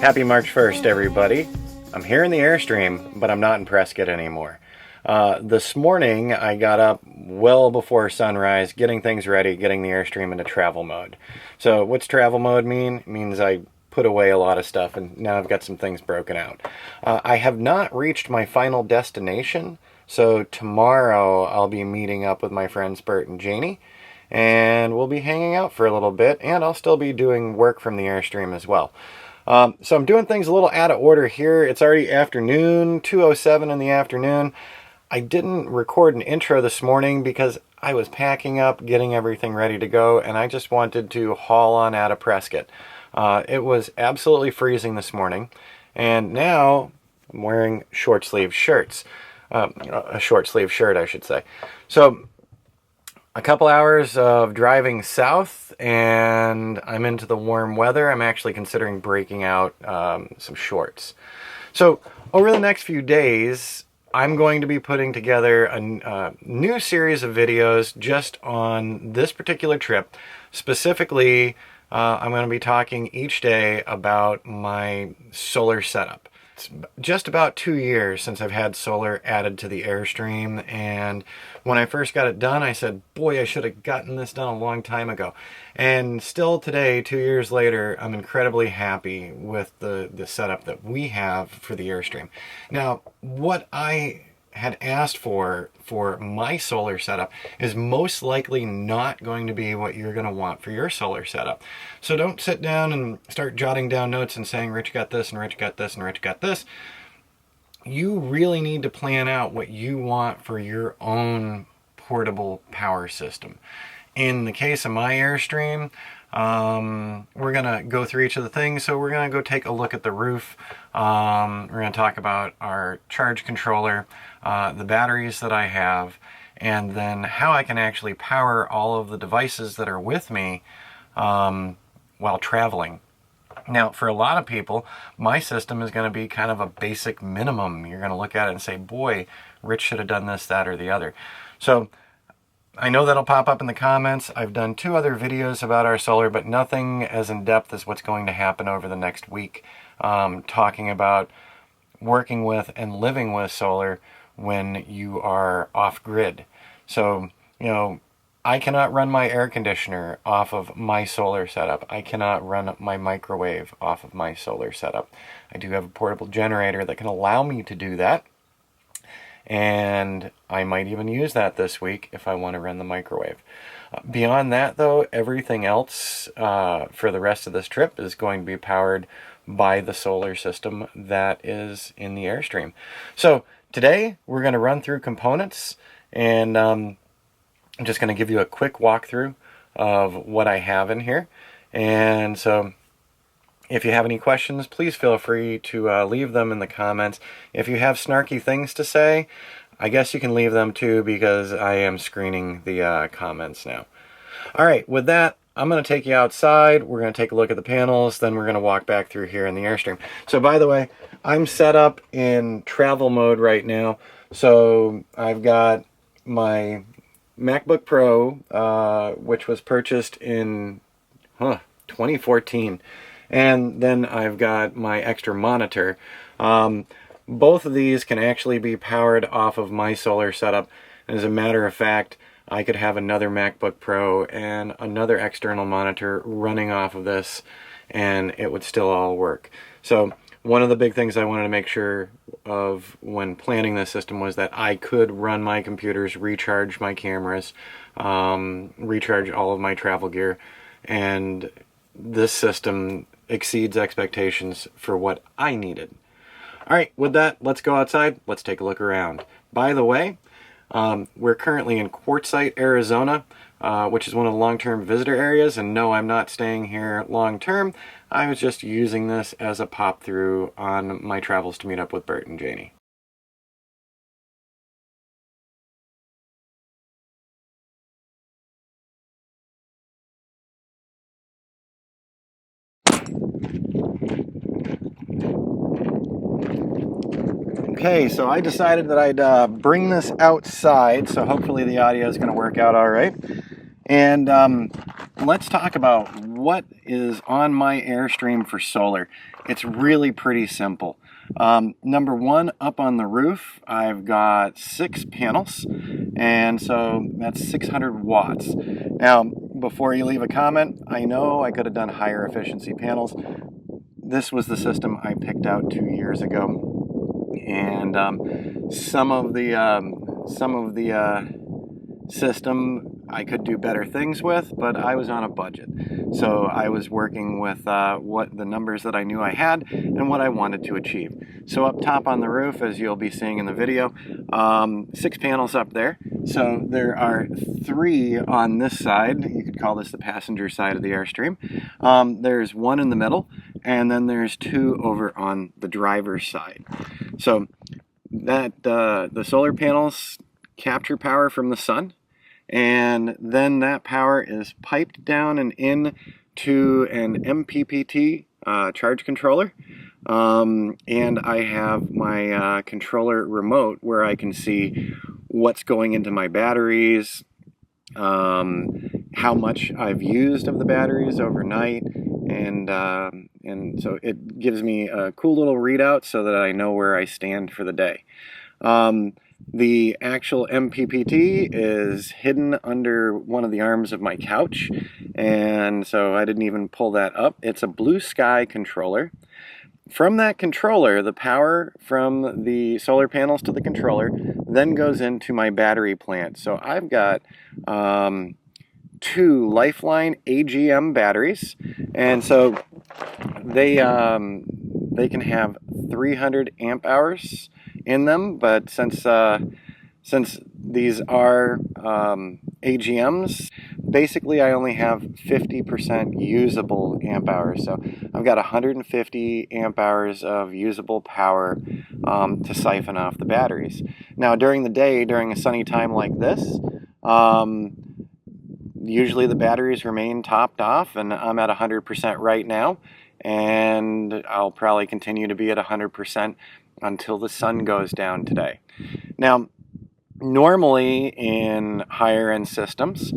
Happy March 1st, everybody. I'm here in the Airstream, but I'm not in Prescott anymore. This morning, I got up well before sunrise, getting things ready, getting the Airstream into travel mode. So what's travel mode mean? It means I put away a lot of stuff, and now I've got some things broken out. I have not reached my final destination, so tomorrow I'll be meeting up with my friends Bert and Janie, and we'll be hanging out for a little bit, and I'll still be doing work from the Airstream as well. So I'm doing things a little out of order here. It's already afternoon, 2:07 in the afternoon. I didn't record an intro this morning because I was packing up, getting everything ready to go, and I just wanted to haul on out of Prescott. It was absolutely freezing this morning, and now I'm wearing short sleeve shirts. A short sleeve shirt, I should say. So a couple hours of driving south and I'm into the warm weather. I'm actually considering breaking out some shorts. So over the next few days, I'm going to be putting together a new series of videos just on this particular trip. Specifically, I'm going to be talking each day about my solar setup. It's just about 2 years since I've had solar added to the Airstream, and when I first got it done, I said, boy, I should have gotten this done a long time ago. And still today, 2 years later, I'm incredibly happy with the setup that we have for the Airstream. Now, what I had asked for my solar setup is most likely not going to be what you're going to want for your solar setup. So don't sit down and start jotting down notes and saying Rich got this and Rich got this and Rich got this. You really need to plan out what you want for your own portable power system. In the case of my Airstream, we're going to go through each of the things. So we're going to go take a look at the roof. We're going to talk about our charge controller, the batteries that I have, and then how I can actually power all of the devices that are with me while traveling. Now, for a lot of people, my system is going to be kind of a basic minimum. You're going to look at it and say, boy, Rich should have done this, that, or the other. So I know that'll pop up in the comments. I've done 2 other videos about our solar, but nothing as in-depth as what's going to happen over the next week, talking about working with and living with solar when you are off-grid. So, you know, I cannot run my air conditioner off of my solar setup. I cannot run my microwave off of my solar setup. I do have a portable generator that can allow me to do that. And I might even use that this week if I want to run the microwave. Beyond that, though, everything else for the rest of this trip is going to be powered by the solar system that is in the Airstream. So today we're going to run through components, and I'm just going to give you a quick walkthrough of what I have in here. And so if you have any questions, please feel free to leave them in the comments. If you have snarky things to say, I guess you can leave them too, because I am screening the comments now. All right, with that, I'm going to take you outside. We're going to take a look at the panels, then we're going to walk back through here in the Airstream. So by the way, I'm set up in travel mode right now. So I've got my MacBook Pro, which was purchased in 2014. And then I've got my extra monitor. Both of these can actually be powered off of my solar setup. As a matter of fact, I could have another MacBook Pro and another external monitor running off of this, and it would still all work. So one of the big things I wanted to make sure of when planning this system was that I could run my computers, recharge my cameras, recharge all of my travel gear, and this system exceeds expectations for what I needed. All right, with that, let's go outside. Let's take a look around. By the way, we're currently in Quartzsite, Arizona, which is one of the long-term visitor areas. And no, I'm not staying here long-term. I was just using this as a pop-through on my travels to meet up with Bert and Janie. Okay, so I decided that I'd bring this outside, so hopefully the audio is going to work out all right. And let's talk about what is on my Airstream for solar. It's really pretty simple. Number one, up on the roof, I've got 6 panels, and so that's 600 watts. Now, before you leave a comment, I know I could have done higher efficiency panels. This was the system I picked out 2 years ago, and some of the system I could do better things with, but I was on a budget. So I was working with what the numbers that I knew I had and what I wanted to achieve. So up top on the roof, as you'll be seeing in the video, 6 panels up there. So there are 3 on this side. You could call this the passenger side of the Airstream. There's 1 in the middle, and then there's 2 over on the driver's side. So that the solar panels capture power from the sun, and then that power is piped down and in to an MPPT charge controller, and I have my controller remote where I can see what's going into my batteries, how much I've used of the batteries overnight, and so it gives me a cool little readout so that I know where I stand for the day. The actual MPPT is hidden under one of the arms of my couch, and so I didn't even pull that up. It's a Blue Sky controller. From that controller, the power from the solar panels to the controller then goes into my battery plant. So I've got 2 Lifeline AGM batteries, and so they can have 300 amp hours in them, but since these are AGMs, basically I only have 50% usable amp hours. So I've got 150 amp hours of usable power to siphon off the batteries. Now during the day, during a sunny time like this, usually the batteries remain topped off, and I'm at 100% right now, and I'll probably continue to be at 100% until the sun goes down today. Now, normally in higher end systems,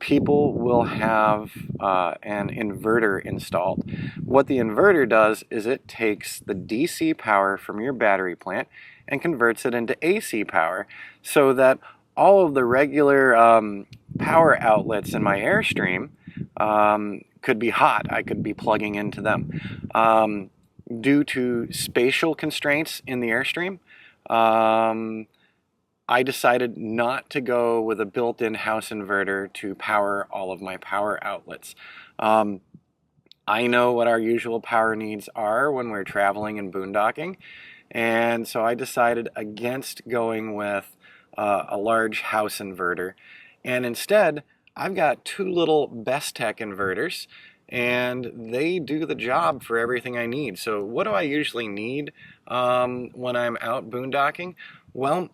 people will have an inverter installed. What the inverter does is it takes the DC power from your battery plant and converts it into AC power, so that all of the regular power outlets in my Airstream could be hot. I could be plugging into them. Due to spatial constraints in the Airstream, I decided not to go with a built-in house inverter to power all of my power outlets. I know what our usual power needs are when we're traveling and boondocking, and so I decided against going with a large house inverter, and instead I've got 2 little Best Tech inverters, and they do the job for everything I need. So what do I usually need when I'm out boondocking? Well,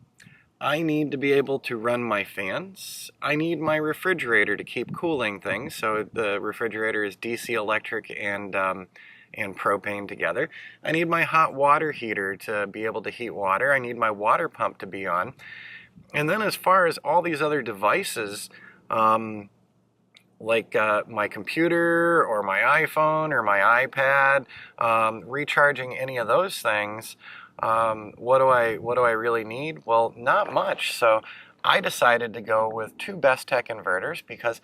I need to be able to run my fans. I need my refrigerator to keep cooling things. So the refrigerator is DC electric and propane together. I need my hot water heater to be able to heat water. I need my water pump to be on. And then as far as all these other devices, like my computer or my iPhone or my iPad, recharging any of those things, what do I really need? Well, not much. So I decided to go with 2 Best Tech inverters because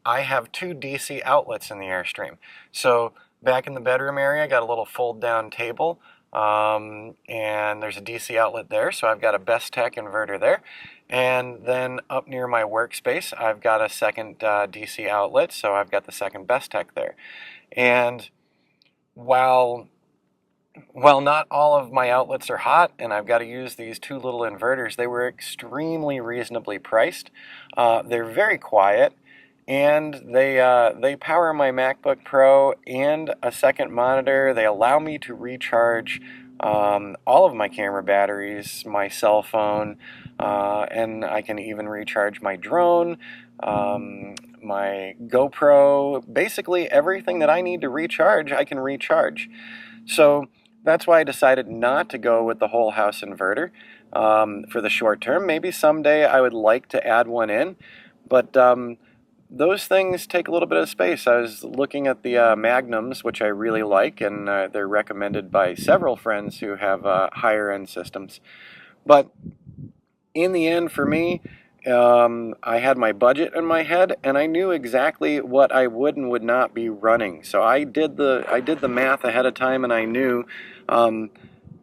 I have 2 DC outlets in the Airstream. So back in the bedroom area, I got a little fold down table, and there's a DC outlet there. So I've got a Best Tech inverter there. And then up near my workspace, I've got a second DC outlet, so I've got the second Best Tech there. And while not all of my outlets are hot, and I've got to use these 2 little inverters, they were extremely reasonably priced. They're very quiet, and they power my MacBook Pro and a second monitor. They allow me to recharge all of my camera batteries, my cell phone, and I can even recharge my drone, my GoPro. Basically everything that I need to recharge, I can recharge. So that's why I decided not to go with the whole house inverter for the short term. Maybe someday I would like to add one in, but those things take a little bit of space. I was looking at the Magnums, which I really like, and they're recommended by several friends who have higher end systems. But in the end, for me, I had my budget in my head, and I knew exactly what I would and would not be running. So I did the math ahead of time, and I knew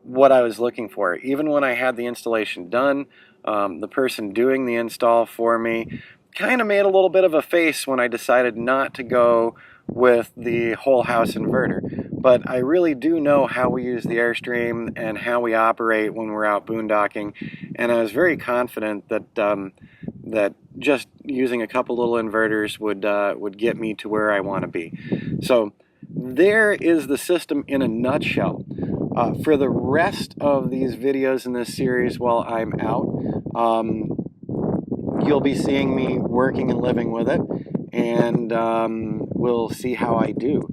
what I was looking for. Even when I had the installation done, the person doing the install for me kind of made a little bit of a face when I decided not to go with the whole house inverter. But I really do know how we use the Airstream and how we operate when we're out boondocking, and I was very confident that that just using a couple little inverters would get me to where I want to be. So there is the system in a nutshell. For the rest of these videos in this series while I'm out, you'll be seeing me working and living with it, and we'll see how I do.